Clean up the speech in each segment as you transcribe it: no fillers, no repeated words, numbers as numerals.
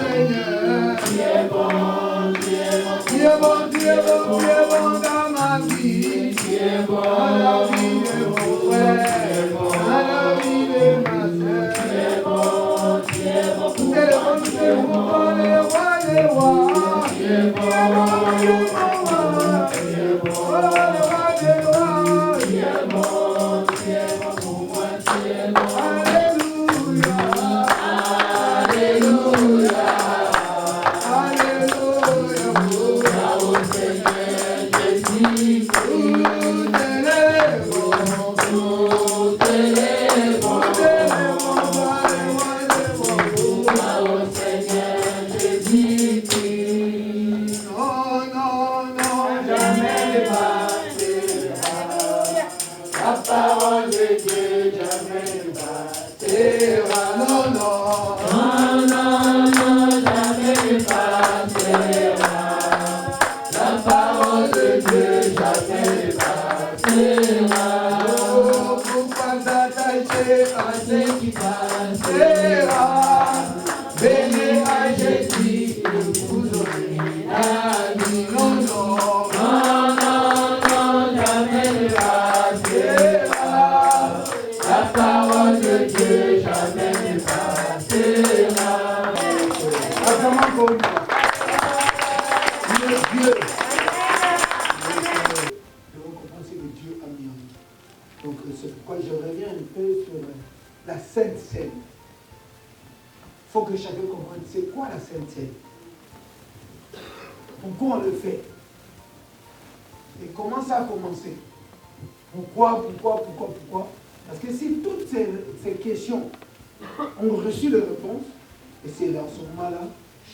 Seigneur. Tu es bon, tu es bon. Tu es bon, tu es bon, tu es bon dans ma vie. Tu es bon, dans la vie de mon frère, dans la vie de ma soeur. Tu es bon, tu es bon. Tu es bon, tu es bon, le roi des rois. Tu es bon, tu es bon, tu es bon, le roi des rois. Tu es bon, tu es bon pour moi, tu es bon. Alléluia, alléluia, alléluia, au Seigneur Jésus. Tout est bon, tout est bon, au Seigneur Jésus-Christ. Non, non, non, jamais ne partira. La parole de Dieu jamais ne partira. Non, non, non, non, non, jamais ne partira. La parole de Dieu jamais ne partira. Oh, pourquoi s'attacher à ce qui passera? Venez à Jésus, vous aurez la vie. Non, non, non, non, non, jamais ne partira. La parole de Dieu jamais ne partira. Comment qu'on Dieu. Nous comprenons ce que Dieu a mis en nous. Donc c'est pourquoi je reviens un peu sur la Sainte Seine. Il faut que chacun comprenne c'est quoi la Sainte Seine. Pourquoi on le fait? Et comment ça a commencé? Pourquoi? Parce que si toutes ces questions ont reçu les réponses, et c'est dans ce moment-là,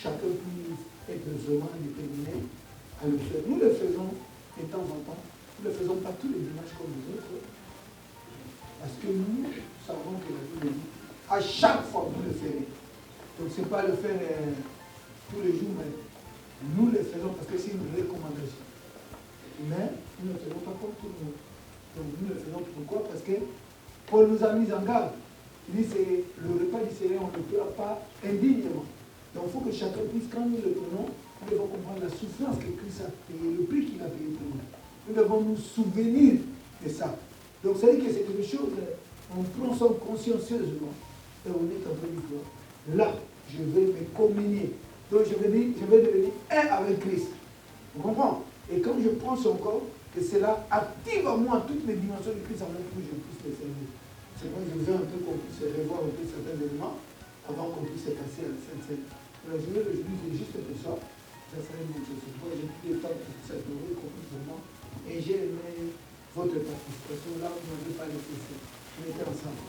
chacun peut être vraiment déterminé à le faire. Nous le faisons de temps en temps. Nous ne le faisons pas tous les dimanches comme les autres. Parce que nous savons que la Bible dit, à chaque fois vous le ferez. Donc ce n'est pas le faire tous les jours, mais nous le faisons parce que c'est une recommandation. Mais nous ne le faisons pas comme tout le monde. Donc nous le faisons pourquoi? Parce que Paul nous a mis en garde. Il dit c'est le repas du Seigneur, on ne le fera pas indignement. Donc il faut que chacun puisse, quand nous le prenons, nous devons comprendre la souffrance que Christ a payée, le prix qu'il a payé pour nous. Nous devons nous souvenir de ça. Donc ça veut dire que c'est quelque chose, on prend ça consciencieusement. Et on est en train de dire, là, je vais me communier. Donc je vais devenir un avec Christ. Vous comprenez? Et quand je prends son corps, que cela active en moi toutes les dimensions de Christ avant que je puisse le servir. C'est moi je veux un peu qu'on puisse revoir un peu certains éléments avant qu'on puisse se casser à la Sainte-Seine. La journée d'aujourd'hui, c'est juste pour ça. Ça serait une chose. Moi, j'ai pris le temps pour s'adorer complètement. Et j'ai aimé votre participation. Là, vous n'avez pas laissé ça. On était ensemble.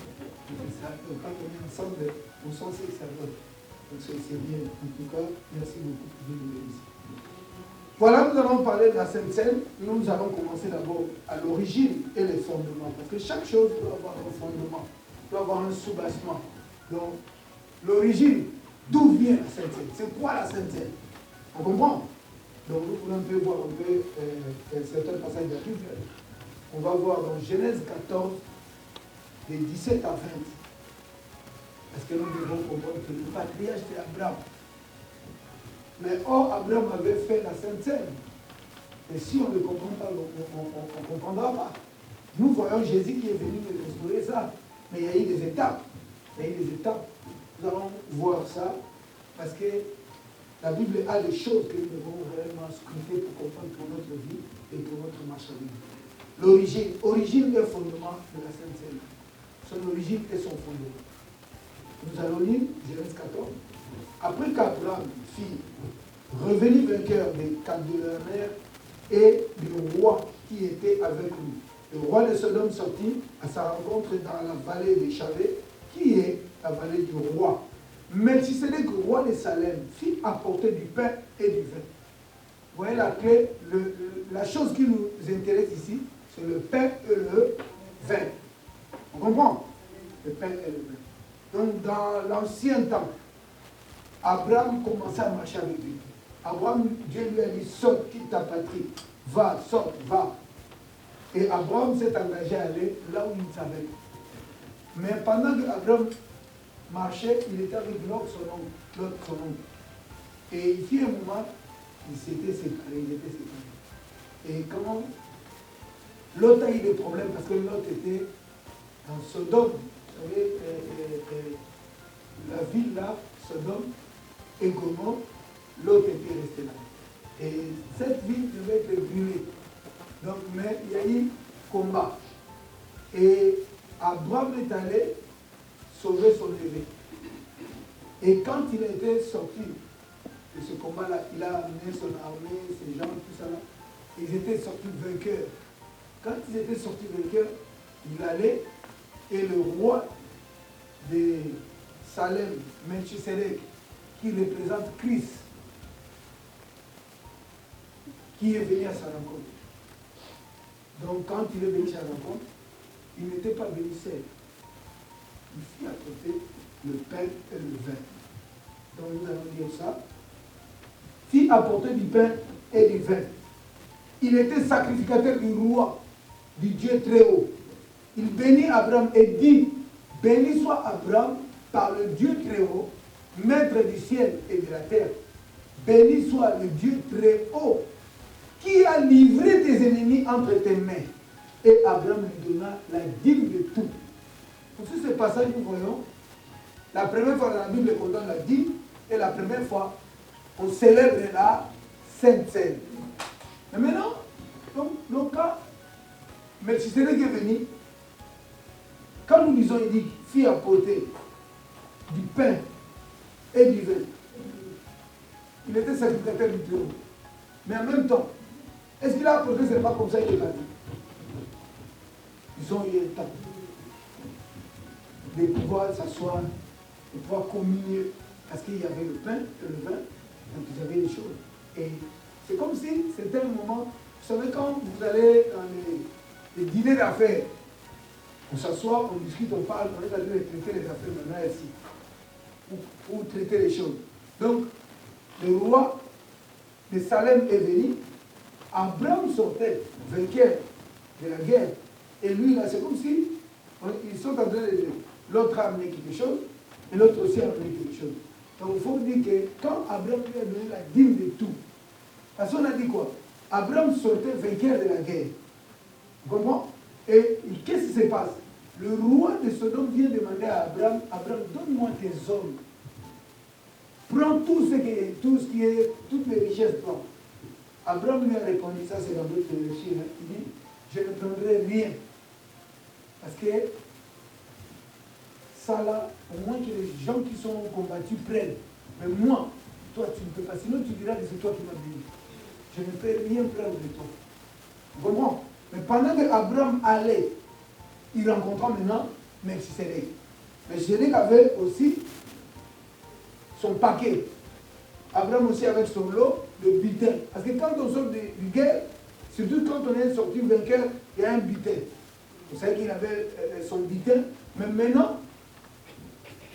Donc, quand on est ensemble, on sent ce que ça donne. Donc, c'est bien. En tout cas, merci beaucoup pour venir ici. Voilà, nous allons parler de la Sainte-Seine. Nous allons commencer d'abord à l'origine et les fondements. Parce que chaque chose doit avoir un fondement, doit avoir un soubassement. Donc, l'origine, d'où vient la Sainte-Seine? C'est quoi la Sainte-Seine? On comprend? Donc, nous voulons un peu voir un peu certains passages de la Bible. On va voir dans Genèse 14, des 17 à 20. Parce que nous devons comprendre que le patriarche c'est Abraham. Mais or, Abraham avait fait la Sainte-Seine. Et si on ne le comprend pas, on ne comprendra pas. Nous voyons Jésus qui est venu nous restaurer ça. Mais il y a eu des étapes. Nous allons voir ça parce que la Bible a des choses que nous devons réellement scruter pour comprendre pour notre vie et pour notre marche à vie. Origine et fondement de la Sainte-Seine. Son origine et son fondement. Nous allons lire Genèse 14. Après qu'Abraham fit revenir vainqueur des Cadolanéens et du roi qui était avec lui, le roi de Sodome sortit à sa rencontre dans la vallée de Chavé, qui est la vallée du roi. Melchisédek, roi de Salem, fit apporter du pain et du vin. Vous voyez la clé, la chose qui nous intéresse ici, c'est le pain et le vin. On comprend? Le pain et le vin. Donc dans l'ancien temps, Abraham commençait à marcher avec lui. Abraham, Dieu lui a dit, saute, quitte ta patrie, va, saute, va. Et Abraham s'est engagé à aller là où il ne savait pas. Mais pendant que Abraham marchait, il était avec Lot, son oncle. Et ici, à un moment, ils s'étaient séparés, Et quand l'autre a eu des problèmes, parce que l'autre était dans Sodome, vous savez, la ville là, Sodome et Gomorrhe, l'autre était resté là. Et cette ville devait être brûlée. Donc, mais il y a eu combat. Et Abraham est allé sauver son évêque. Et quand il était sorti de ce combat-là, il a amené son armée, ses gens, tout ça là. Ils étaient sortis vainqueurs. Quand ils étaient sortis vainqueurs, il allait et le roi de Salem, Melchisedec, qui représente Christ, qui est venu à sa rencontre. Donc quand il est venu à sa rencontre, il n'était pas venu seul. Il fit apporter le pain et le vin. Donc nous allons dire ça. Fit apporter du pain et du vin. Il était sacrificateur du roi, du Dieu très haut. Il bénit Abraham et dit, béni soit Abraham par le Dieu très haut, maître du ciel et de la terre. Béni soit le Dieu très haut, qui a livré tes ennemis entre tes mains. Et Abraham lui donna la dîme de tout. Pour ce passage, nous voyons, la première fois dans la Bible qu'on donne la dîme, et la première fois, on célèbre la Sainte Seine. Mais maintenant, donc quand Melchisedec est venu, quand nous disons, il dit, fit apporter du pain et du vin, il était sacrificateur du Dieu. Mais en même temps, est-ce qu'il a apporté seulement comme ça, il est parti? Ils ont eu un temps de pouvoir s'asseoir, de pouvoir communier, parce qu'il y avait le pain et le vin, donc ils avaient les choses. Et c'est comme si c'était un moment, vous savez, quand vous allez dans les dîners d'affaires, on s'assoit, on discute, on parle, on est en train de traiter les affaires maintenant ici, pour traiter les choses. Donc, le roi de Salem est venu, Abraham sortait vainqueur de la guerre, et lui là, c'est comme si ils sont en train de. L'autre a amené quelque chose, et l'autre aussi a amené quelque chose. Donc il faut dire que quand Abraham lui a donné la dîme de tout, parce qu'on a dit quoi? Abraham sortait vainqueur de la guerre. Vous comprenez? Et qu'est-ce qui se passe? Le roi de Sodome vient demander à Abraham, Abraham, donne-moi tes hommes. Prends tout ce qui est, toutes les richesses, prends. Abraham lui a répondu, ça c'est dans d'autres récits, hein. Il dit, je ne prendrai rien. Parce que ça là, au moins que les gens qui sont combattus prennent. Mais moi, toi tu ne peux pas. Sinon tu diras que c'est toi qui m'as béni. Je ne peux rien prendre de toi. Vous comprenez? Mais pendant que Abraham allait, il rencontra maintenant Melchisedec. Melchisedec avait aussi son paquet. Abraham aussi avec son lot de butin. parce que quand on sort de guerre, surtout quand on est sorti vainqueur, il y a un butin. Vous savez qu'il avait son butin, mais maintenant,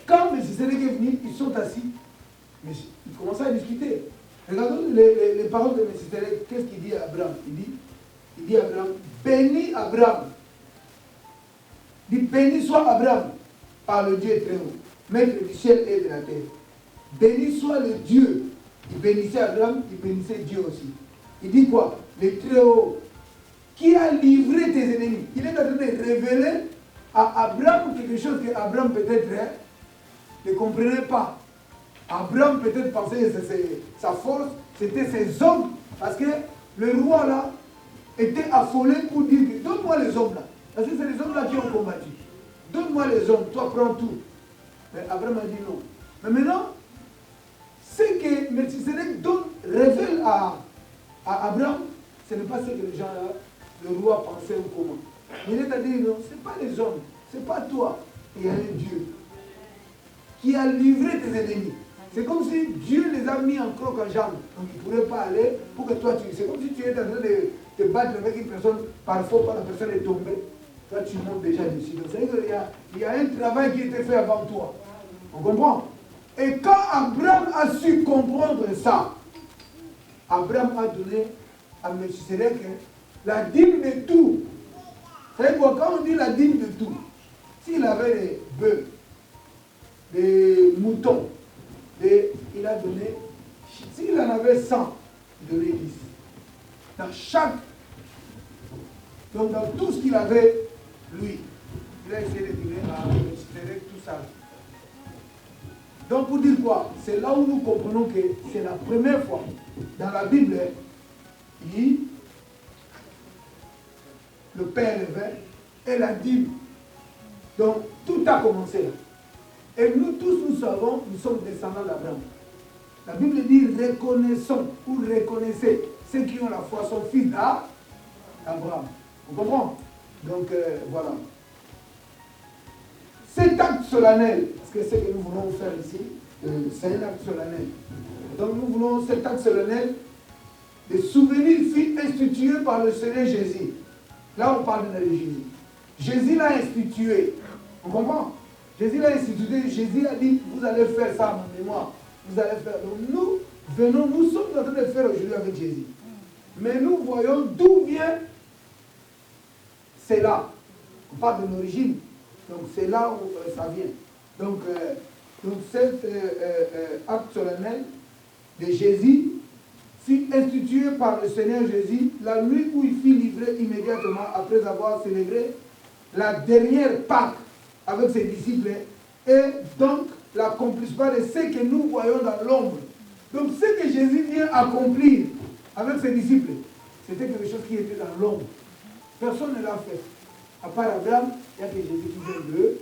quand Melchisedec est venu, ils sont assis, mais ils commencent à discuter. Regardons les paroles de Melchisedec. Qu'est-ce qu'il dit à Abraham? Il dit à Abraham, bénis Abraham. Il dit, béni soit Abraham par le Dieu très haut, maître du ciel et de la terre. Béni soit le Dieu. Il bénissait Abraham, il bénissait Dieu aussi. Il dit quoi? Le très haut, qui a livré tes ennemis. Il est en train de révéler à Abraham quelque chose que Abraham peut-être ne comprenait pas. Abraham peut-être pensait que sa force, c'était ses hommes. Parce que le roi là était affolé pour dire que donne-moi les hommes là. Parce que c'est les hommes là qui ont combattu. Donne-moi les hommes, toi prends tout. Mais Abraham a dit non. Mais maintenant, ce que Melchisedec révèle à Abraham, ce n'est pas ce que les gens là, le roi pensait ou comment. Il est à dire non, ce n'est pas les hommes, ce n'est pas toi. Il y a un Dieu qui a livré tes ennemis. C'est comme si Dieu les a mis en croc en jambe. Donc ils ne pourraient pas aller pour que toi tu. C'est comme si tu es en train de te battre avec une personne, parfois la personne est tombée. Toi tu montes déjà dessus. Donc c'est qu'il y a un travail qui a été fait avant toi. On comprend? Et quand Abraham a su comprendre ça, Abraham a donné à Melchisedec la dîme de tout. C'est quoi? Quand on dit la dîme de tout, s'il avait des bœufs, des moutons, il a donné S'il en avait 100, il donnait 10. Dans chaque... Donc dans tout ce qu'il avait, lui, il a essayé de donner à Melchizedek tout ça. Donc pour dire quoi? C'est là où nous comprenons que c'est la première fois dans la Bible, le Père élevé et la dîme. Donc tout a commencé là. Et nous tous, nous savons, nous sommes descendants d'Abraham. La Bible dit reconnaissons ou reconnaissez ceux qui ont la foi sont fils d'Abraham. Vous comprenez? Donc voilà. Cet acte solennel, parce que c'est ce que nous voulons faire ici, c'est un acte solennel. Donc nous voulons cet acte solennel de souvenir fut institué par le Seigneur Jésus. Là on parle de Jésus. Jésus l'a institué. On comprend? Jésus l'a institué. Jésus a dit, vous allez faire ça à ma mémoire. Vous allez faire. Donc nous venons, nous sommes en train de faire aujourd'hui avec Jésus. Mais nous voyons d'où vient cela. On parle de l'origine. Donc c'est là où ça vient. Donc cet acte solennel de Jésus fut institué par le Seigneur Jésus la nuit où il fut livré immédiatement après avoir célébré la dernière Pâque avec ses disciples et donc l'accomplissement de ce que nous voyons dans l'ombre. Donc ce que Jésus vient accomplir avec ses disciples, c'était quelque chose qui était dans l'ombre. Personne ne l'a fait. À part Abraham, il n'y a que Jésus qui vient de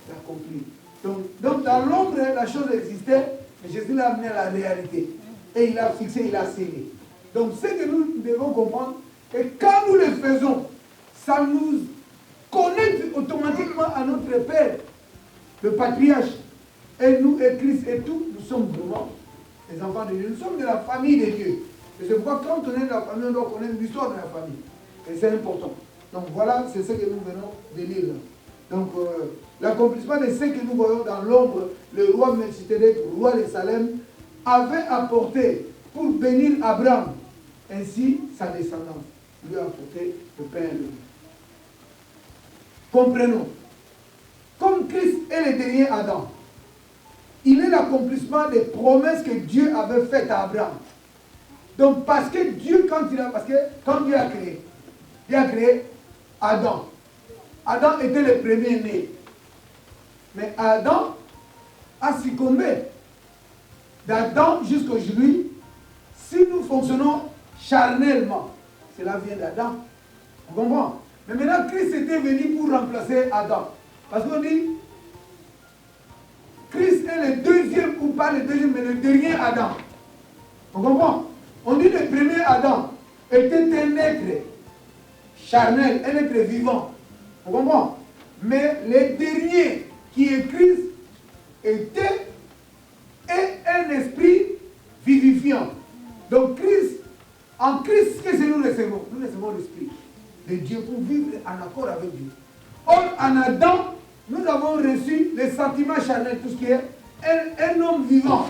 l'accomplir. Donc dans l'ombre, la chose existait, mais Jésus l'a amené à la réalité. Et il a fixé, il a scellé. Donc ce que nous devons comprendre, et quand nous le faisons, ça nous connecte automatiquement à notre Père, le patriarche. Et nous, et Christ et tout, nous sommes vraiment les enfants de Dieu. Nous sommes de la famille de Dieu. Et c'est pourquoi quand on est de la famille, on doit connaître l'histoire de la famille. Et c'est important. Donc voilà, c'est ce que nous venons de lire là. Donc l'accomplissement de ce que nous voyons dans l'ombre, le roi Melchizedek, roi de Salem, avait apporté pour bénir Abraham, ainsi sa descendance. Lui a apporté le Père. Comprenons. Comme Christ est le dernier Adam, il est l'accomplissement des promesses que Dieu avait faites à Abraham. Donc parce que Dieu, quand Dieu a créé Adam. Adam était le premier-né. Mais Adam a succombé. D'Adam jusqu'aujourd'hui, si nous fonctionnons charnellement, cela vient d'Adam. On comprend? Mais maintenant, Christ était venu pour remplacer Adam. Parce qu'on dit, Christ est le deuxième, ou pas le deuxième, mais le dernier Adam. On comprend? On dit le premier Adam était un être charnel, un être vivant. On comprend? Mais le dernier qui est Christ était un esprit vivifiant. Donc Christ, en Christ, qu'est-ce que nous recevons? Nous recevons l'esprit de Dieu pour vivre en accord avec Dieu. Or, en Adam, nous avons reçu les sentiments charnels, tout ce qui est un homme vivant.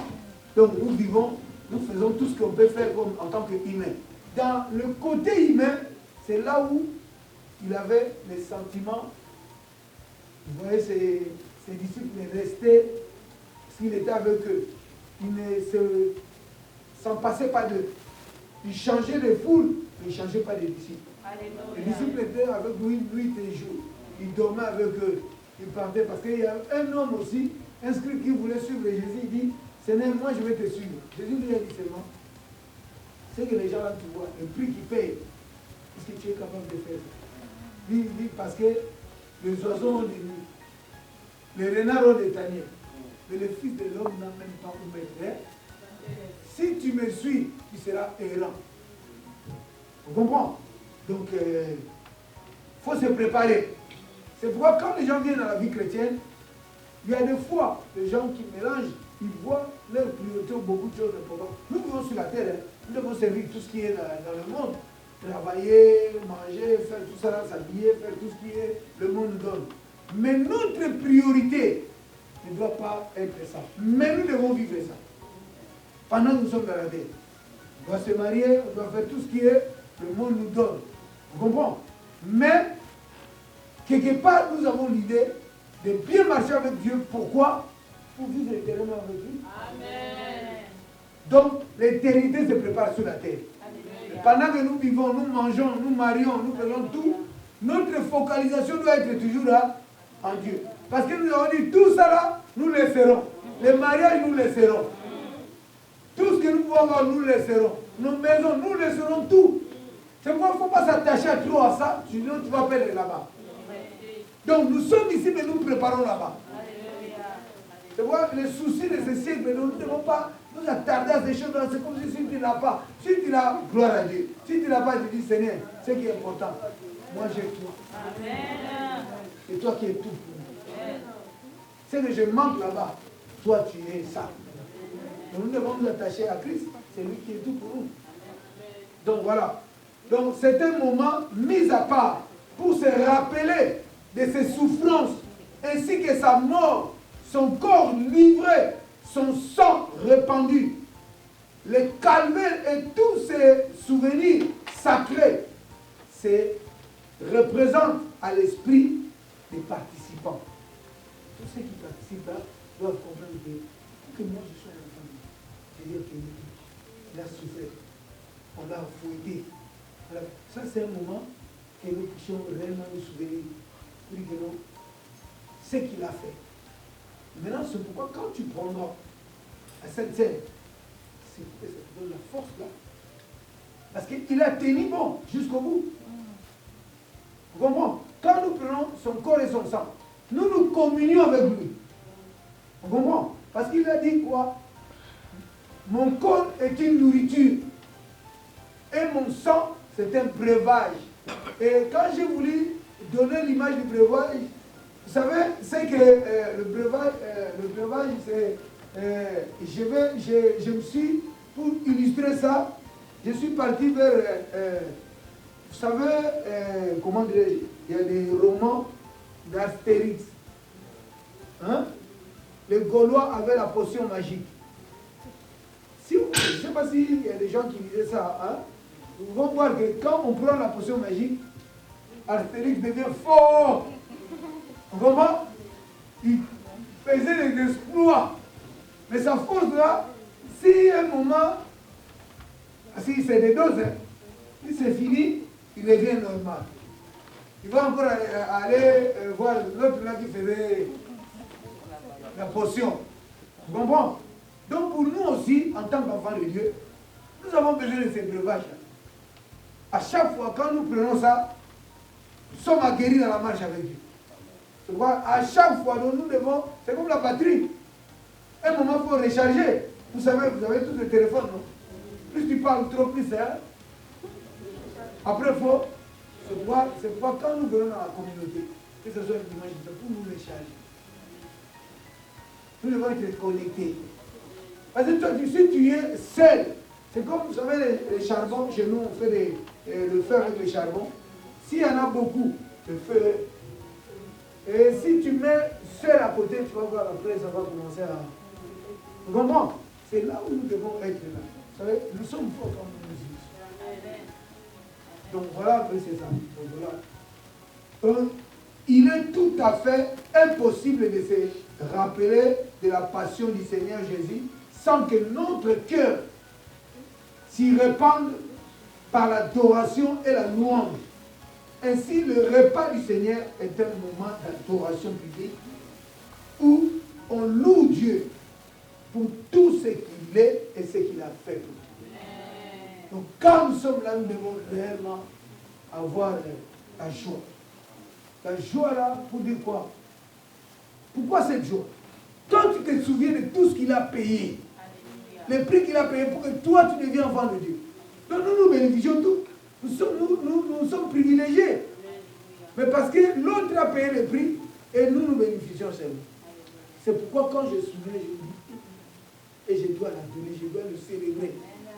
Donc nous vivons, nous faisons tout ce qu'on peut faire comme, en tant qu'humain. Dans le côté humain, c'est là où il avait les sentiments. Vous voyez, ses disciples restaient, parce qu'il était avec eux. Il ne s'en passait pas d'eux. Il changeait de foule, mais il ne changeait pas de disciples. Alléluia. Les disciples étaient avec lui nuit et jour. Il dormait avec eux. Il partait parce qu'il y a un homme aussi, inscrit, qui voulait suivre Jésus. Il dit, Seigneur, moi je vais te suivre. Jésus lui a dit seulement, c'est que les gens là, tu vois, le prix qu'ils payent, est-ce que tu es capable de faire ça? Il dit, parce que les oiseaux ont des nids, les renards ont des tanières, mais le Fils de l'homme n'a même pas où mettre. Si tu me suis, tu seras errant. Vous comprenez? Donc, il faut se préparer. C'est pourquoi quand les gens viennent dans la vie chrétienne, il y a des fois des gens qui mélangent, ils voient leur priorité beaucoup de choses importantes. Nous vivons sur la terre, nous devons servir tout ce qui est dans le monde. Travailler, manger, faire tout ça, s'habiller, faire tout ce qui est le monde nous donne. Mais notre priorité ne doit pas être ça. Mais nous devons vivre ça. Pendant que nous sommes dans la terre. On doit se marier, on doit faire tout ce qui est le monde nous donne. Vous comprenez? Mais, quelque part, nous avons l'idée de bien marcher avec Dieu. Pourquoi? Pour vivre éternellement avec lui. Amen. Donc, l'éternité se prépare sur la terre. Pendant que nous vivons, nous mangeons, nous marions, nous faisons tout, notre focalisation doit être toujours là, en Dieu. Parce que nous avons dit, tout ça là, nous le ferons. Les mariages, nous les ferons. Tout ce que nous pouvons avoir, nous le ferons. Nos maisons, nous le ferons tout. C'est pourquoi il ne faut pas s'attacher trop à ça, sinon tu vas perdre là-bas. Donc nous sommes ici, mais nous nous préparons là-bas. C'est pourquoi les soucis de ce siècle, nous ne devons pas nous attarder à ces choses-là. C'est comme si tu n'as pas. Si tu l'as, gloire à Dieu. Si tu n'as pas, tu dis Seigneur, ce qui est important, moi j'ai toi. C'est toi qui es tout pour moi. C'est que je manque là-bas. Toi tu es ça. Donc nous devons nous attacher à Christ. C'est lui qui est tout pour nous. Donc voilà. Donc c'est un moment mis à part pour se rappeler de ses souffrances ainsi que sa mort, son corps livré, son sang répandu. Le calvaire et tous ces souvenirs sacrés représentent à l'esprit des participants. Tous ceux qui participent là doivent comprendre que moi je sois l'enfant de Dieu. C'est-à-dire qu'il a souffert, on l'a fouetté. Ça c'est un moment que nous puissions réellement nous souvenir. Pour dire non, ce qu'il a fait. Maintenant, c'est pourquoi quand tu prendras à cette scène, ça te donne la force là. Parce qu'il a tenu bon jusqu'au bout. Vous comprenez? Quand nous prenons son corps et son sang, nous nous communions avec lui. Vous comprenez? Parce qu'il a dit quoi? Mon corps est une nourriture et mon sang c'est un breuvage. Et quand j'ai voulu donner l'image du breuvage, vous savez, c'est que le breuvage, c'est... je me suis, pour illustrer ça, je suis parti vers... vous savez, comment dire, il y a des romans d'Astérix. Hein? Les Gaulois avaient la potion magique. Je ne sais pas s'il y a des gens qui disaient ça. Hein? Vous allez voir que quand on prend la potion magique, Astérix devient fort. Vous comprenez? Il faisait des exploits. Mais sa force là, si à un moment, si c'est des doses, hein, si c'est fini, il devient normal. Il va encore aller voir l'autre là qui faisait la potion. Vous comprenez? Donc pour nous aussi, en tant qu'enfants de Dieu, nous avons besoin de ces breuvages. À chaque fois, quand nous prenons ça, nous sommes aguerris dans la marche avec Dieu. Tu vois, à chaque fois, nous devons, c'est comme la batterie. Un moment, il faut recharger. Vous savez, vous avez tous les téléphones, non? Plus tu parles trop, plus c'est. Hein? Après, il faut se voir. C'est pourquoi quand nous venons dans la communauté, que ce soit un dimanche, c'est pour nous recharger. Nous devons être connectés. Parce que toi, si tu es seul, c'est comme, vous savez, les charbons, chez nous, on fait le feu avec le charbon. S'il y en a beaucoup, le feu. Et si tu mets seul à côté, tu vas voir après, ça va commencer à... Vous comprenez? C'est là où nous devons être là. Vous savez, nous sommes forts quand nous nous unisons. Donc voilà, c'est ça. Donc, voilà. Il est tout à fait impossible de se rappeler de la passion du Seigneur Jésus sans que notre cœur s'y répande par l'adoration et la louange. Ainsi, le repas du Seigneur est un moment d'adoration publique où on loue Dieu pour tout ce qu'il est et ce qu'il a fait pour nous. Donc, quand nous sommes là, nous devons réellement avoir la joie. La joie là, pour dire quoi? Pourquoi cette joie? Quand tu te souviens de tout ce qu'il a payé, le prix qu'il a payé pour que toi tu deviens enfant de Dieu. Donc nous bénéficions tout. Nous sommes privilégiés. Mais parce que l'autre a payé le prix et nous bénéficions seulement. C'est pourquoi quand je souviens, je dis, et je dois l'adorer, je dois le célébrer,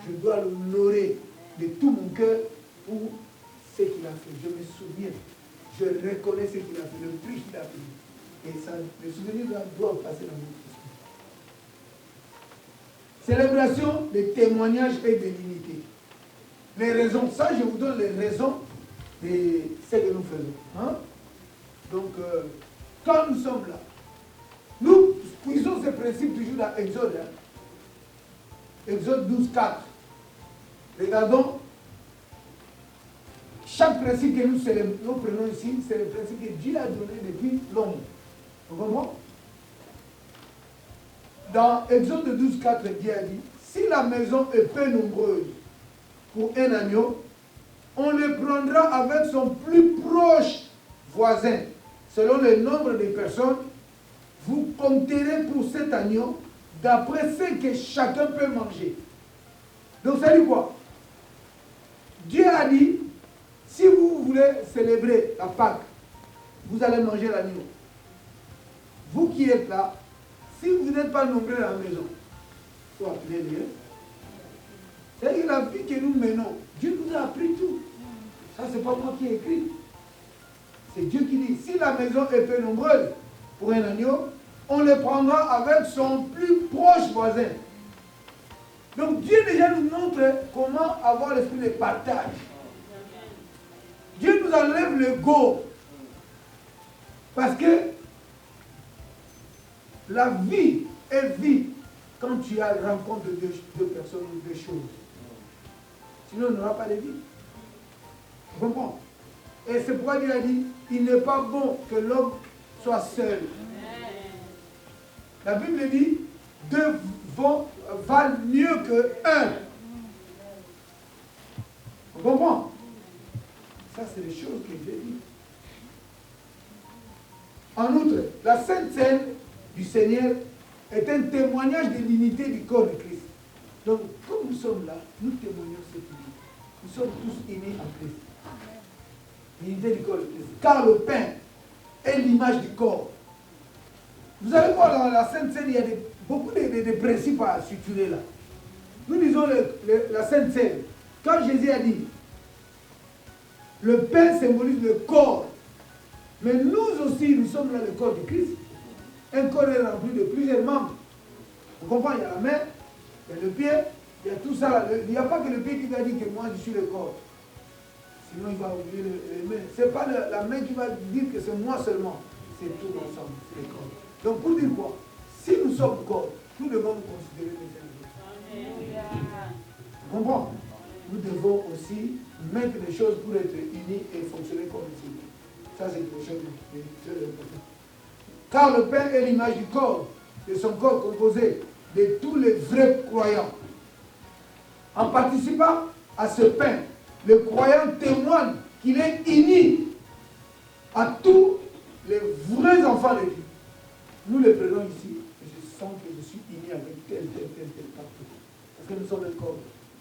je dois l'honorer de tout mon cœur pour ce qu'il a fait. Je me souviens, je reconnais ce qu'il a fait, le prix qu'il a payé. Et ça, les souvenirs doivent passer dans notre esprit. Célébration des témoignages et de l'unité. Les raisons, ça je vous donne les raisons de ce que nous faisons. Hein? Donc, quand nous sommes là, nous puisons ce principe toujours dans Exode. Hein? Exode 12, 4. Regardons. Chaque principe que nous prenons ici, c'est le principe que Dieu a donné depuis longtemps. Vous comprenez? Dans Exode 12, 4, Dieu a dit, si la maison est peu nombreuse pour un agneau, on le prendra avec son plus proche voisin. Selon le nombre de personnes, vous compterez pour cet agneau d'après ce que chacun peut manger. Donc ça dit quoi? Dieu a dit, si vous voulez célébrer la Pâque, vous allez manger l'agneau. Vous qui êtes là, si vous n'êtes pas nombreux dans la maison, il faut appeler Dieu. C'est la vie que nous menons. Dieu nous a appris tout. Ça, c'est pas moi qui ai écrit. C'est Dieu qui dit, si la maison est peu nombreuse pour un agneau, on le prendra avec son plus proche voisin. Donc Dieu déjà nous montre comment avoir l'esprit de partage. Dieu nous enlève le go. Parce que la vie est vie quand tu as rencontre de deux personnes ou deux choses. Sinon, il n'y aura pas de vie. Tu comprends? Et c'est pourquoi Dieu a dit, il n'est pas bon que l'homme soit seul. La Bible dit, deux valent mieux qu'un. Tu comprends? Ça, c'est les choses que Dieu dit. En outre, la Sainte Seine du Seigneur est un témoignage de l'unité du corps de Christ. Donc, comme nous sommes là, nous témoignons cette unité. Nous sommes tous unis en Christ. L'unité du corps de Christ. Car le pain est l'image du corps. Vous allez voir dans la Sainte Seine, il y a beaucoup de principes à structurer là. Nous disons la Sainte Seine. Quand Jésus a dit, le pain symbolise le corps. Mais nous aussi, nous sommes là le corps du Christ. Un corps est rempli de plusieurs membres. Vous comprenez? Il y a la main, il y a le pied, il y a tout ça là. Il n'y a pas que le pied qui va dire que moi je suis le corps. Sinon il va oublier les mains. Ce n'est pas la main qui va dire que c'est moi seulement. C'est tout ensemble, c'est le corps. Donc pour dire quoi? Si nous sommes corps, nous devons nous considérer les uns les autres. Vous comprenez? Nous devons aussi mettre les choses pour être unis et fonctionner comme une. Ça c'est quelque chose d'important. Car le pain est l'image du corps, de son corps composé de tous les vrais croyants. En participant à ce pain, le croyant témoigne qu'il est uni à tous les vrais enfants de Dieu. Nous les prenons ici, et je sens que je suis uni avec tel partout. Parce que nous sommes le corps.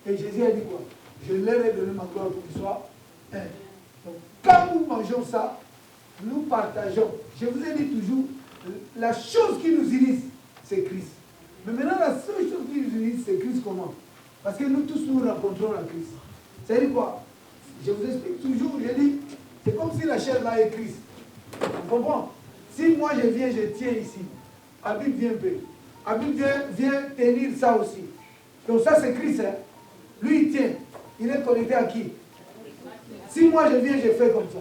Et Jésus a dit quoi? Je leur ai donné ma gloire pour qu'ils soient un. Donc quand nous mangeons ça, nous partageons. Je vous ai dit toujours, la chose qui nous unit, c'est Christ. Mais maintenant, la seule chose qui nous unit, c'est Christ comment? Parce que nous tous, nous rencontrons la Christ. C'est-à-dire quoi? Je vous explique toujours, je dis, c'est comme si la chair là est Christ. Vous comprenez? Si moi je viens, je tiens ici, Habib vient peu. Habib vient tenir ça aussi. Donc ça c'est Christ. Hein? Lui il tient. Il est connecté à qui? Si moi je viens, je fais comme ça.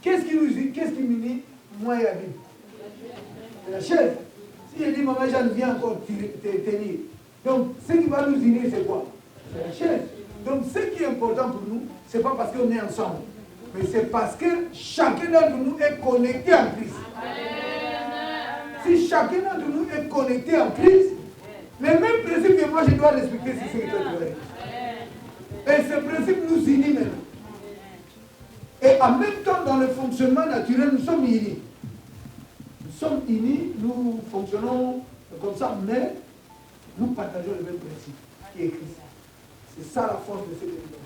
Qu'est-ce qui m'unit, moi et Habib? C'est la chaise. Si je dis, maman Jeanne, viens encore tenir. Donc, ce qui va nous unir, c'est quoi? C'est la chaise. Donc, ce qui est important pour nous, ce n'est pas parce qu'on est ensemble, mais c'est parce que chacun d'entre nous est connecté en Christ. Si chacun d'entre nous est connecté en Christ, les mêmes principes que moi, je dois respecter, c'est ce qui est vrai. Et ce principe nous unit même. Et en même temps, dans le fonctionnement naturel, nous sommes unis. Nous sommes unis, nous fonctionnons comme ça, mais nous partageons le même principe, qui est Christ. C'est ça la force de cette émission.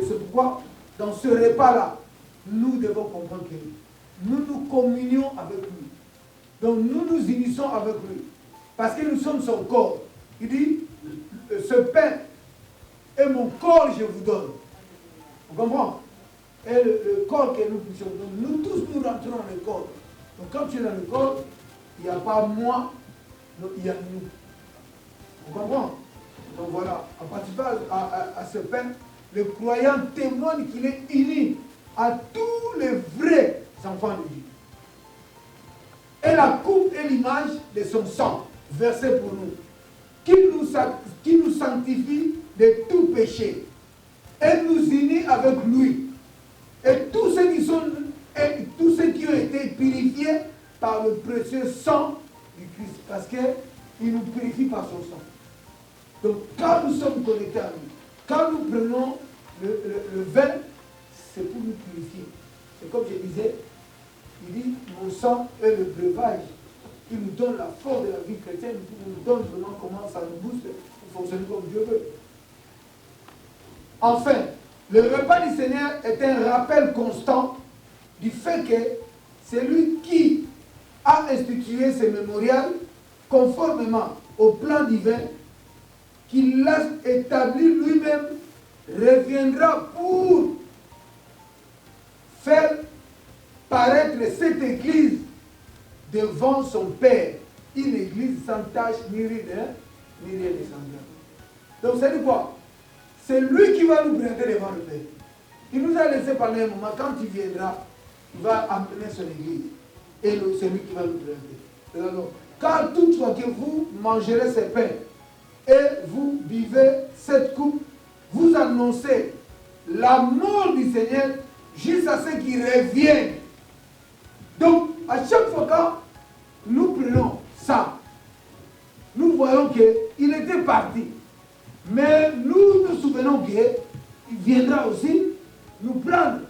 C'est pourquoi, dans ce repas-là, nous devons comprendre que nous nous communions avec lui. Donc nous nous unissons avec lui. Parce que nous sommes son corps. Il dit, ce pain est mon corps, je vous donne. Vous comprenez? Et le corps que nous puissions. Donc nous tous, nous rentrons dans le corps. Donc quand tu es dans le corps, il n'y a pas moi, il y a nous. Vous comprenez? Donc voilà, en participant à ce pain, le croyant témoigne qu'il est uni à tous les vrais enfants de Dieu. Et la coupe est l'image de son sang. versé pour nous, qui nous sanctifie de tout péché et nous unit avec lui. Et tous ceux qui ont été purifiés par le précieux sang du Christ, parce qu'il nous purifie par son sang. Donc quand nous sommes connectés à lui, quand nous prenons le vin, c'est pour nous purifier. C'est comme je disais, il dit, mon sang est le breuvage. Il nous donne la force de la vie chrétienne, il nous donne vraiment comment ça nous booste pour fonctionner comme Dieu veut. Enfin, le repas du Seigneur est un rappel constant du fait que c'est lui qui a institué ce mémorial conformément au plan divin qu'il l'a établi lui-même, reviendra pour faire paraître cette église devant son Père. Une église sans tache, ni rien de semblable. Donc c'est dit quoi? C'est lui qui va nous présenter devant le Père. Il nous a laissé parler un moment. Quand il viendra, il va amener son église. Et c'est lui qui va nous présenter. Alors, quand toutefois que vous mangerez ce pain et vous buvez cette coupe, vous annoncez la mort du Seigneur jusqu'à ce qu'il revienne. Donc, à chaque fois quand nous prenons ça, nous voyons qu'il était parti. Mais nous nous souvenons qu'il viendra aussi nous prendre.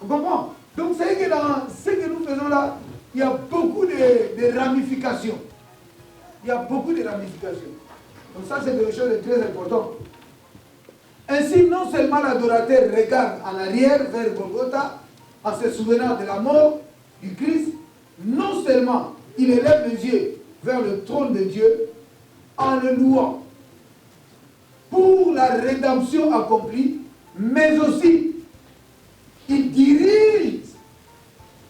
On comprend? Donc c'est que dans ce que nous faisons là, il y a beaucoup de ramifications. Il y a beaucoup de ramifications. Donc ça c'est quelque chose de très important. Ainsi, non seulement l'adorateur regarde en arrière vers Golgotha, en se souvenant de la mort du Christ, non seulement il élève les yeux vers le trône de Dieu en le louant pour la rédemption accomplie, mais aussi il dirige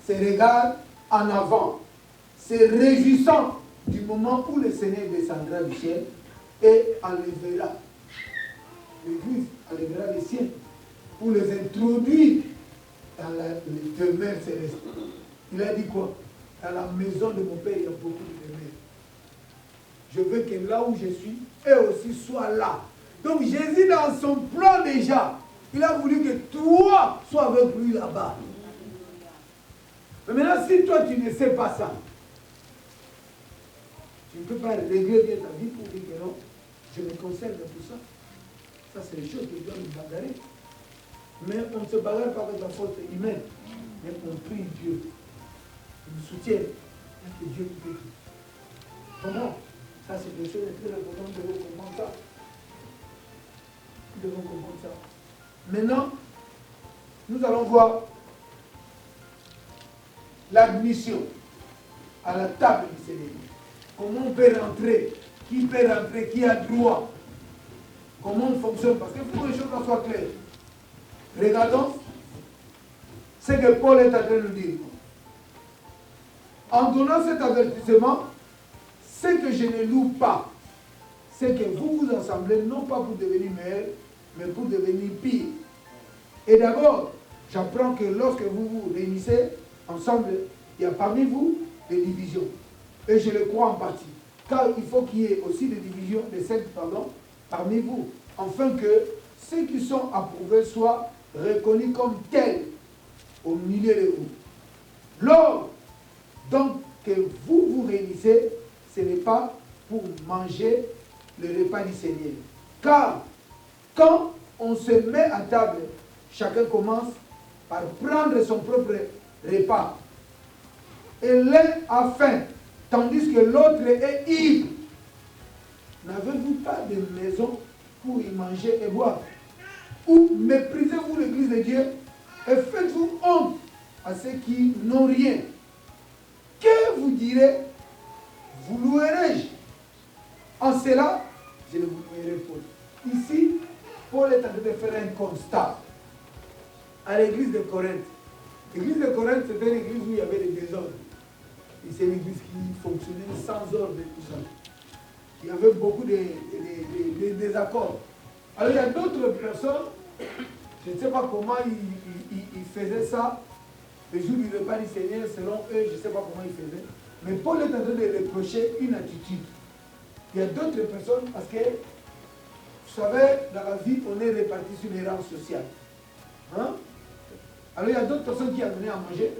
ses regards en avant, se réjouissant du moment où le Seigneur descendra du ciel et enlèvera l'Église, enlèvera les siens pour les introduire dans les demeures célestes. Il a dit quoi? Dans la maison de mon Père, il y a beaucoup de demeures. Je veux que là où je suis, eux aussi soient là. Donc Jésus, dans son plan déjà, il a voulu que toi sois avec lui là-bas. Mais maintenant, si toi tu ne sais pas ça, tu ne peux pas régler bien ta vie pour dire que non, je me conserve de tout ça. Ça, c'est les choses qui doivent nous bagarrer. Mais on ne se bagarre pas avec la force humaine. Mais on prie Dieu. Il nous soutient. Il y a que Dieu qui peut tout. Comment? Ça, c'est quelque chose de très important. Nous devons comprendre ça. Nous devons comprendre ça. Maintenant, nous allons voir l'admission à la table du Seigneur. Comment on peut rentrer? Qui peut rentrer? Qui a droit? Comment on fonctionne? Parce qu'il faut que les choses soient claires. Regardons ce que Paul est en train de nous dire. En donnant cet avertissement, ce que je ne loue pas, c'est que vous vous assemblez non pas pour devenir meilleur, mais pour devenir pire. Et d'abord, j'apprends que lorsque vous vous réunissez ensemble, il y a parmi vous des divisions. Et je le crois en partie. Car il faut qu'il y ait aussi des divisions, des sectes, parmi vous, afin que ceux qui sont approuvés soient reconnus comme tels au milieu de vous. Lors donc que vous vous réunissez, ce n'est pas pour manger le repas du Seigneur. Car quand on se met à table, chacun commence par prendre son propre repas. Et l'un a faim, tandis que l'autre est ivre. N'avez-vous pas de maison pour y manger et boire? Ou méprisez-vous l'Église de Dieu et faites-vous honte à ceux qui n'ont rien? Que vous direz? Vous louerai-je? En cela, je ne vous louerai pas. Ici, Paul est en train de faire un constat à l'église de Corinthe. L'église de Corinthe, c'était une église où il y avait des désordres. Et c'est une église qui fonctionnait sans ordre et tout ça. Il y avait beaucoup de désaccords. Alors il y a d'autres personnes, je ne sais pas comment ils faisaient ça, le jour du repas du Seigneur, selon eux, je ne sais pas comment ils faisaient. Mais Paul est en train de reprocher une attitude. Il y a d'autres personnes, parce que, vous savez, dans la vie, on est répartis sur les rangs sociaux. Hein? Alors il y a d'autres personnes qui amènent à manger,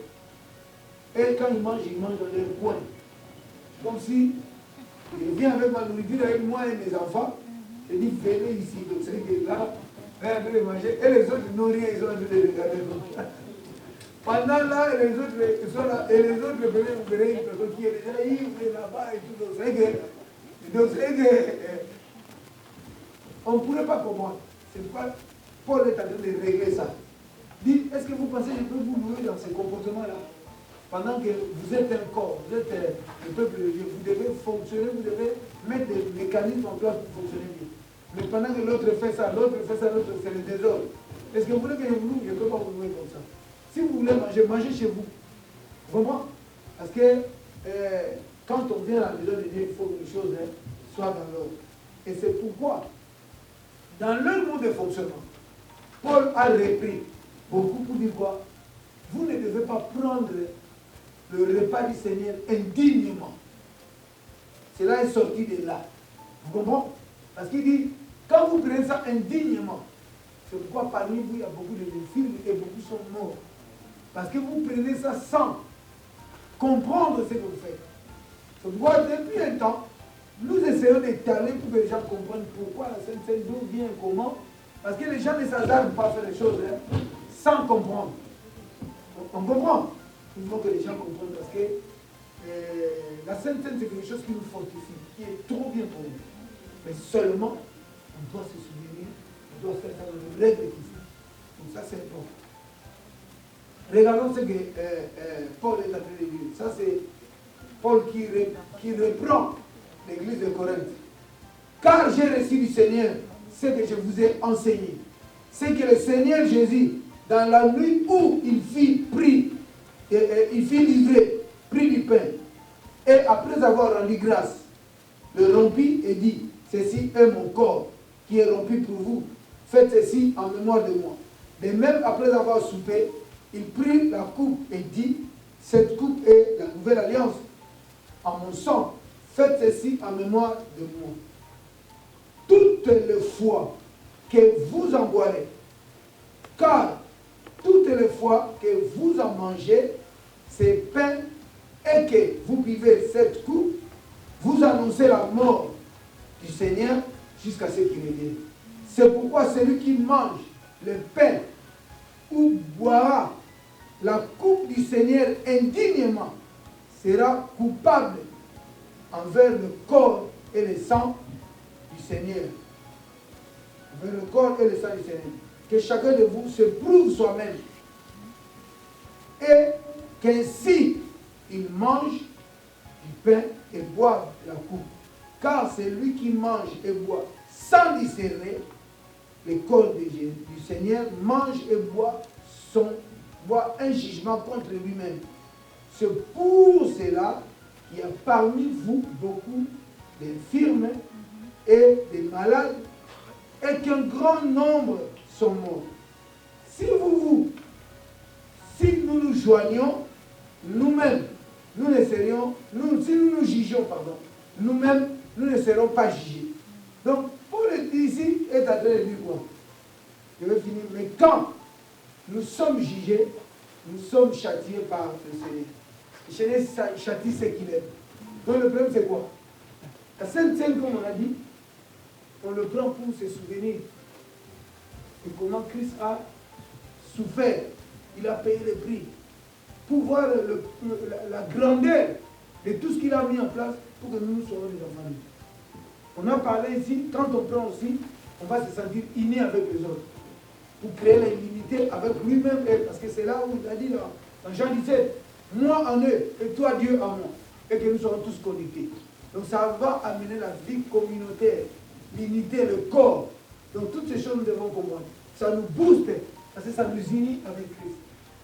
et quand ils mangent dans leur coin. Comme si je viens avec ma nourriture, avec moi et mes enfants, je dis venez ici, donc c'est que là, on est en train de manger, et les autres n'ont rien, ils sont en train de regarder comme ça. Pendant là, les autres ils sont là, et les autres vous verrez une personne qui est déjà ivre là-bas et tout, donc c'est que on ne pourrait pas comprendre. C'est pourquoi Paul est en train de régler ça. Dit, est-ce que vous pensez que je peux vous louer dans ces comportements-là? Pendant que vous êtes un corps, vous êtes le peuple de Dieu, vous devez fonctionner, vous devez mettre des mécanismes en place pour fonctionner bien. Mais pendant que l'autre fait ça, l'autre, c'est le désordre. Est-ce que vous voulez que je vous loue? Je ne peux pas vous louer comme ça. Si vous voulez manger, mangez chez vous. Vous comprenez? Parce que quand on vient à la maison de Dieu, il faut que les choses soient dans l'ordre. Et c'est pourquoi, dans leur mode de fonctionnement, Paul a repris beaucoup pour dire quoi? Vous ne devez pas prendre le repas du Seigneur indignement. Cela est sorti de là. Vous comprenez? Parce qu'il dit, quand vous prenez ça indignement, c'est pourquoi parmi vous, il y a beaucoup de films et beaucoup sont morts. Parce que vous prenez ça sans comprendre ce que vous faites. C'est pourquoi depuis un temps, nous essayons d'étaler pour que les gens comprennent pourquoi la Sainte Seine, d'où vient, comment. Parce que les gens ne s'hasardent pas à faire les choses sans comprendre. On comprend. Il faut que les gens comprennent parce que la Sainte Seine, c'est quelque chose qui nous fortifie, qui est trop bien pour nous. Mais seulement, on doit se souvenir, on doit faire ça dans le règle qui fait. Donc ça, c'est important. Regardons ce que Paul est en train de dire. Ça, c'est Paul qui reprend l'église de Corinthe. Car j'ai reçu du Seigneur ce que je vous ai enseigné. C'est que le Seigneur Jésus, dans la nuit où il fit livrer, prit du pain, et après avoir rendu grâce, le rompit et dit, ceci est mon corps qui est rompu pour vous. Faites ceci en mémoire de moi. De même, après avoir soupé, il prit la coupe et dit, cette coupe est la nouvelle alliance en mon sang. Faites ceci en mémoire de moi. Toutes les fois que vous en boirez, car toutes les fois que vous en mangez ces pains et que vous buvez cette coupe, vous annoncez la mort du Seigneur jusqu'à ce qu'il revienne. C'est pourquoi celui qui mange le pain ou boira la coupe du Seigneur indignement sera coupable envers le corps et le sang du Seigneur. Envers le corps et le sang du Seigneur. Que chacun de vous se prouve soi-même. Et qu'ainsi il mange du pain et boive la coupe. Car celui qui mange et boit sans discerner le corps du Seigneur mange et boit un jugement contre lui-même. C'est pour cela qu'il y a parmi vous beaucoup d'infirmes et des malades et qu'un grand nombre sont morts. Si nous nous joignons, nous-mêmes, si nous nous jugeons, nous-mêmes, nous ne serons pas jugés. Donc, Paul ici est en train de dire quoi? Je vais finir. Mais quand nous sommes jugés, nous sommes châtiés par le Seigneur. Le Seigneur châtie ce qu'il aime. Donc le problème c'est quoi? La Sainte Seine, comme on a dit, on le prend pour se souvenir de comment Christ a souffert. Il a payé le prix. Pour voir la grandeur de tout ce qu'il a mis en place pour que nous soyons des enfants. On a parlé ici, quand on prend aussi, on va se sentir unis avec les autres. Pour créer l'unité avec lui-même. Parce que c'est là où il a dit dans Jean 17, moi en eux et toi Dieu en moi. Et que nous serons tous connectés. Donc ça va amener la vie communautaire, l'unité, le corps. Donc toutes ces choses nous devons comprendre. Ça nous booste parce que ça nous unit avec Christ.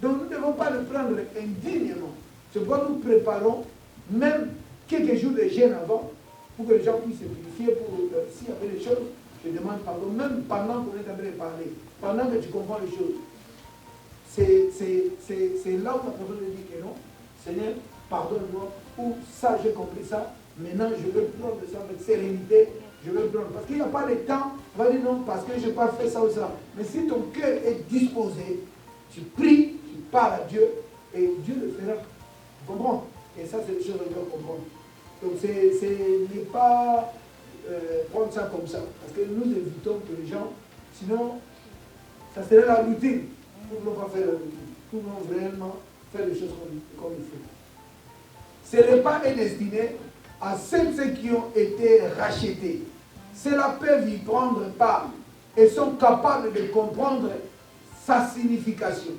Donc nous ne devons pas le prendre indignement. C'est pourquoi nous préparons même quelques jours de jeûne avant pour que les gens puissent se purifier. S'il y avait des choses, je demande pardon, même pendant qu'on est en train de parler, pendant que tu comprends les choses. C'est là où la personne dit que non, Seigneur, pardonne-moi, ou ça, j'ai compris ça, maintenant je vais prendre ça avec sérénité, je vais prendre. Parce qu'il n'y a pas de temps, on va dire non, parce que je n'ai pas fait ça ou ça. Mais si ton cœur est disposé, tu pries, tu parles à Dieu, et Dieu le fera. Tu comprends? Et ça, c'est les choses que je dois comprendre. Donc, ce n'est pas prendre ça comme ça. Parce que nous évitons que les gens, sinon, ça serait la routine. Nous ne voulons pas faire la routine. Nous voulons vraiment faire les choses comme il faut. Ce repas est destiné à ceux qui ont été rachetés. Ceux-là peuvent y prendre part et sont capables de comprendre sa signification.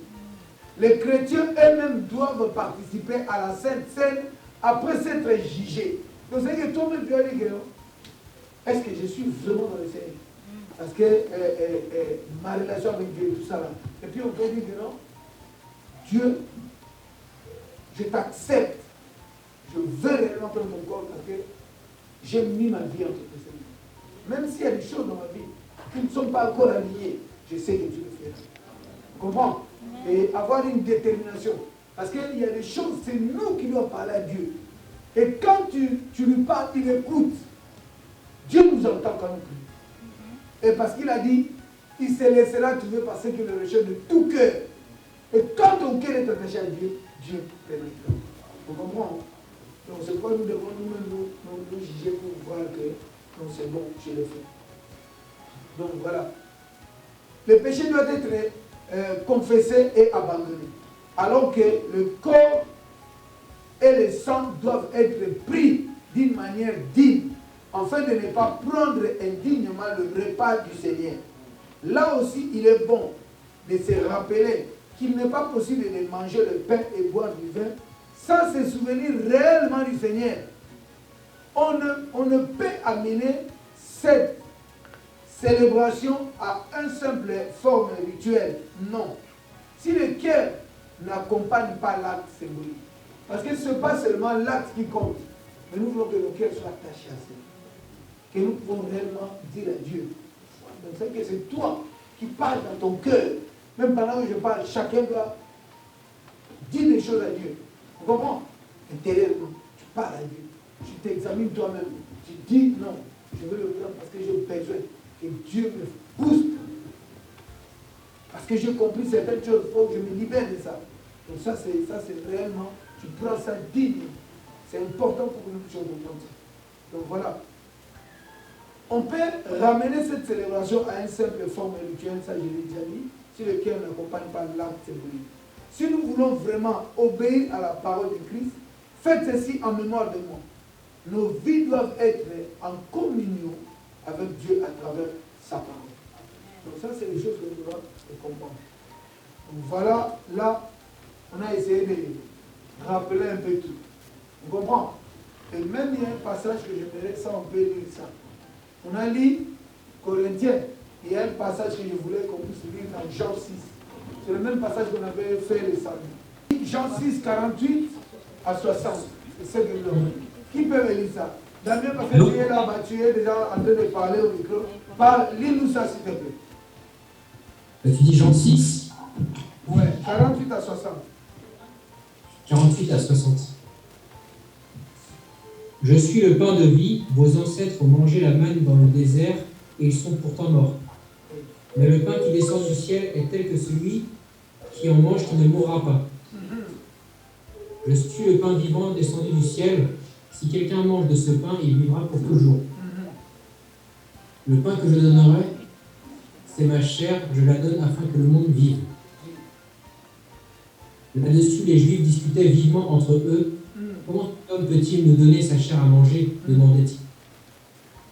Les chrétiens eux-mêmes doivent participer à la Sainte Seine après s'être jugés. Donc c'est que toi-même tu vas dire que est-ce que je suis vraiment dans le Seigneur? Parce que ma relation avec Dieu et tout ça là. Et puis on peut dire que non, Dieu, je t'accepte. Je veux réellement prendre mon corps parce que j'ai mis ma vie entre tes mains. Même s'il y a des choses dans ma vie qui ne sont pas encore alignées, je sais que tu le feras. Tu comprends? Et avoir une détermination. Parce qu'il y a des choses, c'est nous qui doivons parler à Dieu. Et quand tu lui parles, il écoute. Dieu nous entend quand nous prions. Et parce qu'il a dit, il se laissera trouver par ceux qui le recherchent de tout cœur. Et quand ton cœur est attaché à Dieu, Dieu permettra. Vous comprenez? Donc c'est pourquoi nous devons nous-mêmes nous juger pour voir que non, c'est bon, je le fais. Donc voilà. Le péché doit être confessé et abandonné. Alors que le corps et le sang doivent être pris d'une manière digne, afin de ne pas prendre indignement le repas du Seigneur. Là aussi, il est bon de se rappeler qu'il n'est pas possible de manger le pain et boire du vin sans se souvenir réellement du Seigneur. On ne peut amener cette célébration à une simple forme rituelle. Non. Si le cœur n'accompagne pas l'acte symbolique. Parce que ce n'est pas seulement l'acte qui compte, mais nous voulons que nos cœurs soient attachés à ça. Que nous pouvons réellement dire à Dieu. Donc c'est que c'est toi qui parles dans ton cœur. Même pendant que je parle, chacun doit dire des choses à Dieu. Vous comprenez? Intérieurement, tu parles à Dieu. Tu t'examines toi-même. Tu dis non, je veux le prendre parce que j'ai besoin que Dieu me booste. Parce que j'ai compris certaines choses, il faut que je me libère de ça. Donc ça c'est réellement, tu prends ça digne. C'est important pour que nous puissions comprendre ça. Donc voilà. On peut ramener cette célébration à une simple forme rituelle, ça je l'ai déjà dit, si le cœur n'accompagne pas l'acte symbolique. Si nous voulons vraiment obéir à la parole de Christ, faites ceci en mémoire de moi. Nos vies doivent être en communion avec Dieu à travers sa parole. Donc ça, c'est les choses que nous devons comprendre. Donc voilà, là, on a essayé de rappeler un peu tout. On comprend? Et même il y a un passage que j'aimerais, ça on peut lire ça. On a lu Corinthiens. Il y a un passage que je voulais qu'on puisse lire dans Jean 6. C'est le même passage qu'on avait fait le samedi. Jean 6, 48 à 60. C'est ce que nous avons. Qui peut me lire ça? Damien, parce que tu es là, tu es déjà en train de parler au micro. Lis-nous ça, s'il te plaît. Tu dis Jean 6? Ouais, 48 à 60. 48 à 60. Je suis le pain de vie, vos ancêtres ont mangé la manne dans le désert et ils sont pourtant morts. Mais le pain qui descend du ciel est tel que celui qui en mange qui ne mourra pas. Je suis le pain vivant descendu du ciel. Si quelqu'un mange de ce pain, il vivra pour toujours. Le pain que je donnerai, c'est ma chair, je la donne afin que le monde vive. Là-dessus, les Juifs discutaient vivement entre eux. Comment cet homme peut-il nous donner sa chair à manger? Demandait-il.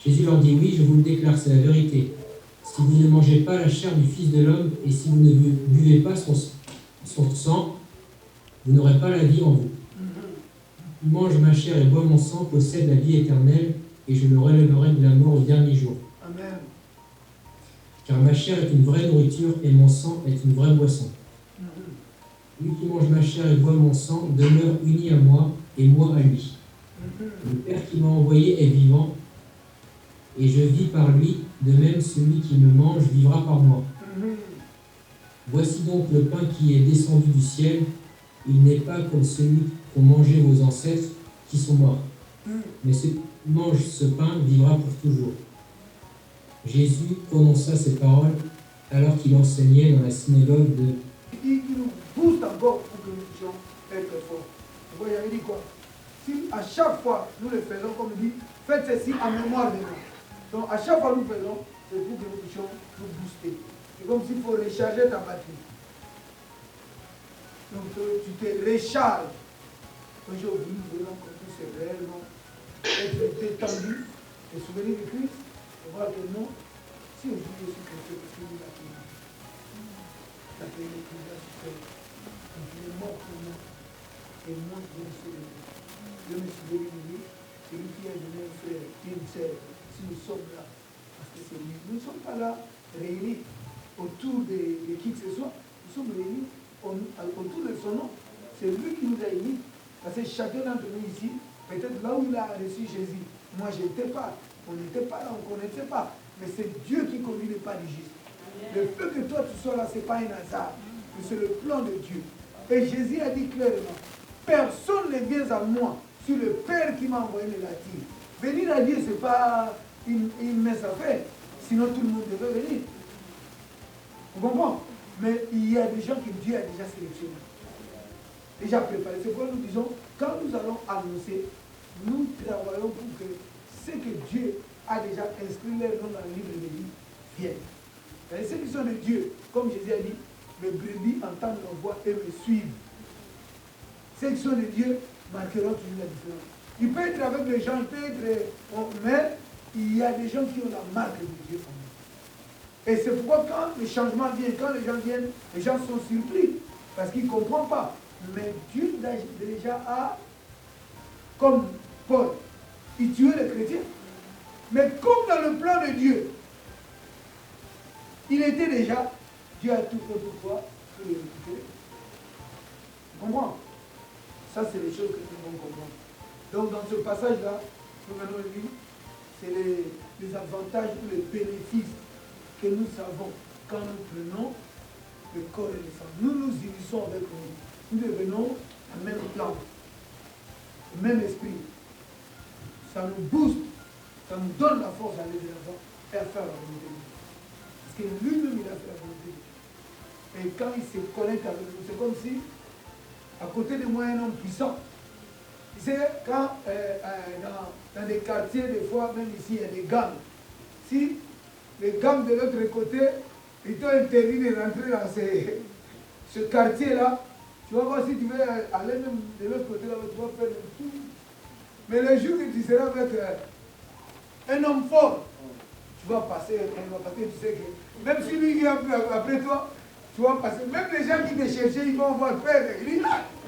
Jésus leur dit, oui, je vous le déclare, c'est la vérité. Si vous ne mangez pas la chair du Fils de l'homme et si vous ne buvez pas son sang, vous n'aurez pas la vie en vous. Qui mange ma chair et boit mon sang possède la vie éternelle et je le relèverai de la mort au dernier jour. Amen. Car ma chair est une vraie nourriture et mon sang est une vraie boisson. Lui qui mange ma chair et boit mon sang demeure uni à moi et moi à lui. Le Père qui m'a envoyé est vivant et je vis par lui, de même celui qui me mange vivra par moi. Voici donc le pain qui est descendu du ciel, il n'est pas comme qu'ont mangé vos ancêtres qui sont morts. Mais celui qui mange ce pain vivra pour toujours. » Jésus prononça ces paroles alors qu'il enseignait dans la synagogue de... Il nous booste encore pour que nous puissions être forts. Vous voyez, il dit quoi? Si à chaque fois nous le faisons, comme il dit, faites ceci en mémoire de nous. Donc à chaque fois nous faisons, c'est pour que nous puissions nous booster. C'est comme s'il faut recharger ta batterie. Donc tu te recharges. Aujourd'hui, nous voyons que tout c'est réellement être détendu, te souvenir de Christ, et voir que non, si aujourd'hui je suis chrétien, parce qu'il a payé. Il a payé le prix de la souffrance. Il est mort pour moi. Et moi, je me suis levé. Je me suis levé de lui. C'est lui qui a donné un frère, une sœur. Si nous sommes là, parce que c'est lui. Nous ne sommes pas là réunis autour de qui que ce soit. Nous sommes réunis autour de son nom. C'est lui qui nous a unis. Parce que chacun d'entre nous ici, peut-être là où il a reçu Jésus, moi je n'étais pas, on n'était pas là, on ne connaissait pas. Mais c'est Dieu qui conduit le pas du juste. Le fait que toi tu sois là, ce n'est pas un hasard, mais c'est le plan de Dieu. Et Jésus a dit clairement, personne ne vient à moi, sur le Père qui m'a envoyé le latin. Venir à Dieu, ce n'est pas une messe à faire, sinon tout le monde devait venir. Vous comprenez? Mais il y a des gens que Dieu a déjà sélectionnés. Déjà préparé. C'est pourquoi nous disons, quand nous allons annoncer, nous travaillons pour que ceux que Dieu a déjà inscrit leur nom dans le livre de vie viennent. Et ceux qui sont de Dieu, comme Jésus a dit, mes brebis entendent leur voix et me suivent. Ceux qui sont de Dieu marqueront toujours la différence. Il peut être avec les gens, il peut être... mais il y a des gens qui ont la marque de Dieu en eux. Et c'est pourquoi quand le changement vient, quand les gens viennent, les gens sont surpris. Parce qu'ils ne comprennent pas. Mais Dieu déjà a, comme Paul, il tuait les chrétiens. Mais comme dans le plan de Dieu, il était déjà, Dieu a tout fait pour toi, pour les récupérer. Tu comprends? Ça, c'est les choses que nous devons comprendre. Donc, dans ce passage-là, nous venons de lire, c'est les avantages ou les bénéfices que nous savons quand nous prenons le corps et le sang. Nous nous unissons avec nous. Nous devenons un même plan, le même esprit. Ça nous booste, ça nous donne la force d'aller de l'avant et à faire la volonté de Dieu. Parce que lui-même, il a fait la volonté de Dieu. Et quand il se connecte avec nous, c'est comme si, à côté de moi, un homme puissant. Tu sais, quand dans des quartiers, des fois, même ici, il y a des gangs. Si les gangs de l'autre côté, ils t'ont interdit de rentrer dans ce quartier-là, tu vas voir si tu veux aller même de l'autre côté, là, tu vas faire le tout. Mais le jour que tu seras avec un homme fort, tu vas passer, tu sais que même si lui vient après toi, tu vas passer. Même les gens qui te cherchaient, ils vont voir peur.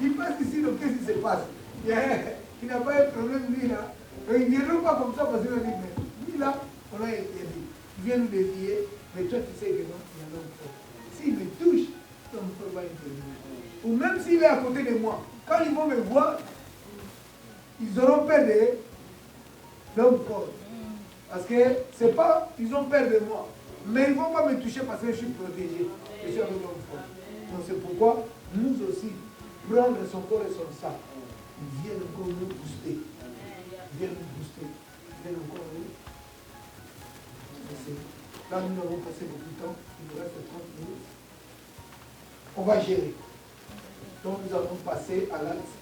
Il passe ici, donc qu'est-ce qui se passe? Il n'a pas un problème, lui là. Ils ne viendront pas comme ça parce qu'il va dire, mais lui là, on l'a interdit. Il vient nous dévier, mais toi tu sais que non, il y a un homme fort. S'il me touche, l'homme fort va intervenir. Ou même s'il est à côté de moi, quand ils vont me voir, ils auront peur de l'homme fort. Parce que c'est pas, ils ont peur de moi. Mais ils ne vont pas me toucher parce que je suis protégé. Je suis avec l'homme fort. Donc c'est pourquoi nous aussi, prendre son corps et son sang, ils viennent encore nous booster. Ils viennent nous booster. Ils viennent encore nous. Là, nous avons passé beaucoup de temps. Il nous reste 30 minutes. On va gérer. Donc nous allons passer à l'acte.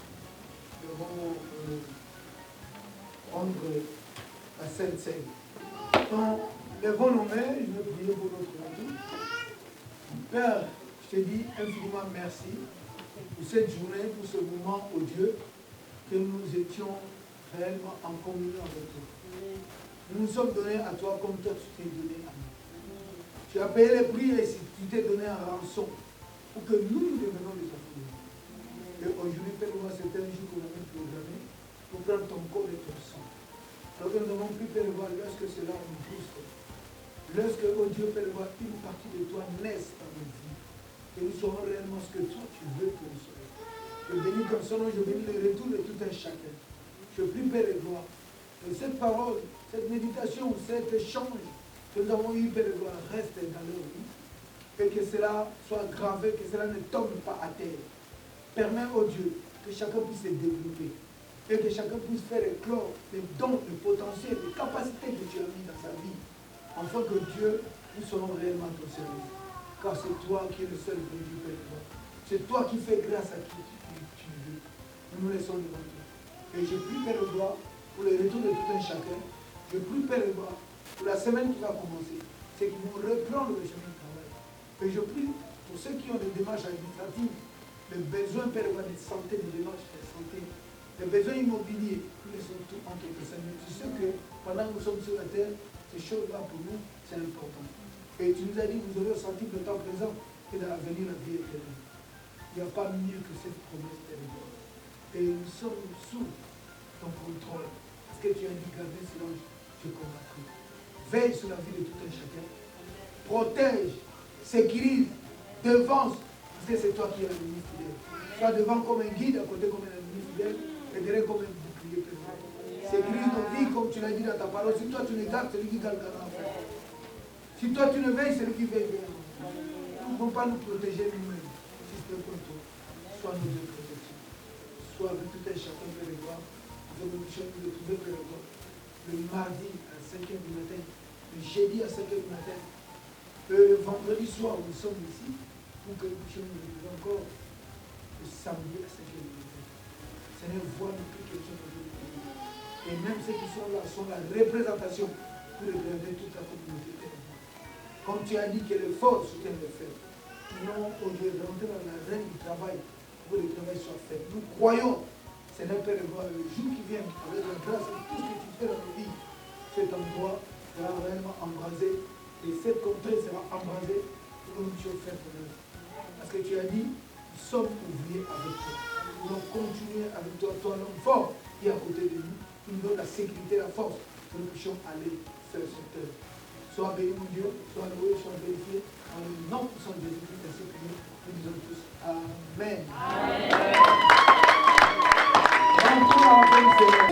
Nous allons prendre la Sainte Seine. Donc, levons nos mains, je vais prier pour notre vie. Père, je te dis infiniment merci pour cette journée, pour ce moment, au Dieu, que nous étions réellement en communion avec toi. Nous nous sommes donnés à toi comme toi tu t'es donné à nous. Tu as payé le prix et tu t'es donné en rançon pour que nous devenions des enfants de Dieu. Et aujourd'hui, Père, c'est un jour qu'on a même programmé pour prendre ton corps et ton sang. Donc nous avons pu, Père, voir lorsque cela nous booste. Lorsque, oh Dieu, Père, une partie de toi naisse dans nos vies. Et nous serons réellement ce que toi tu veux que nous soyons. Je bénis comme son nom, je bénis le retour de tout un chacun. Je prie, Père, et gloire. Que cette parole, cette méditation, cet échange que nous avons eu, Père, et gloire, reste dans leur vie. Et que cela soit gravé, que cela ne tombe pas à terre. Permets, oh Dieu, que chacun puisse se développer et que chacun puisse faire éclore les dons, les potentiels, les capacités que tu as mis dans sa vie, afin que Dieu, nous serons réellement ton service. Car c'est toi qui es le seul vrai Dieu, Père. C'est toi qui fais grâce à qui tu veux. Nous nous laissons devant toi. Et je prie, Père de gloire, pour le retour de tout un chacun. Je prie, Père de gloire, pour la semaine qui va commencer. C'est qu'ils vont reprendre le chemin de travail. Et je prie pour ceux qui ont des démarches administratives, les besoins, Père de gloire, de santé, des démarches de santé, les besoins immobiliers, nous laissons tout entre tes Seigneur. Tu sais que pendant que nous sommes sur la terre, ces choses-là pour nous, c'est important. Et tu nous as dit, vous aurez ressenti le temps présent et dans l'avenir, la vie éternelle. Il n'y a pas mieux que cette promesse éternelle. Et nous sommes sous ton contrôle. Parce que tu as dit, gardez silence, je combattrai. Veille sur la vie de tout un chacun. Protège, sécurise, devance. Parce que c'est toi qui es l'ennemi fidèle. Sois devant comme un guide, à côté comme un ennemi fidèle, et derrière comme un bouclier. Sécurise nos vies comme tu l'as dit dans ta parole. Si toi tu les gardes, c'est lui qui garde en fait. Si toi tu ne veilles, c'est lui qui veille vers nous. Nous ne pouvons pas nous protéger nous-mêmes. Si c'est pour toi, sois nos deux protections. Sois avec tout un chacun de les voir. Nous avons besoin de trouver que les voir. Le mardi à 5h du matin, le jeudi à 5h du matin, le vendredi soir, nous sommes ici pour que nous puissions nous retrouver encore le samedi à 5h du matin. Seigneur, vois-nous plus quelque chose de nous. Et même ceux qui sont là sont la représentation pour regarder toute la communauté. Comme tu as dit que les forts soutiennent les faibles. Non, on doit rentrer dans la règle du travail pour que le travail soit fait. Nous croyons, Seigneur Père de gloire, le jour qui vient, avec la grâce de tout ce que tu fais dans nos vies, cet endroit sera réellement embrasé et cette contrée sera embrasée pour que nous puissions faire pour nous. Parce que tu as dit, nous sommes ouvriers avec toi. Nous voulons continuer avec toi, toi l'homme fort qui est à côté de nous. Tu nous donnes la sécurité, la force, que nous puissions aller faire cette œuvre. Sois béni, mon Dieu, sois loué, sois glorifié. En le nom puissant de Jésus-Christ, ainsi que nous disons tous Amen. Amen. Rentrons dans la paix du Seigneur.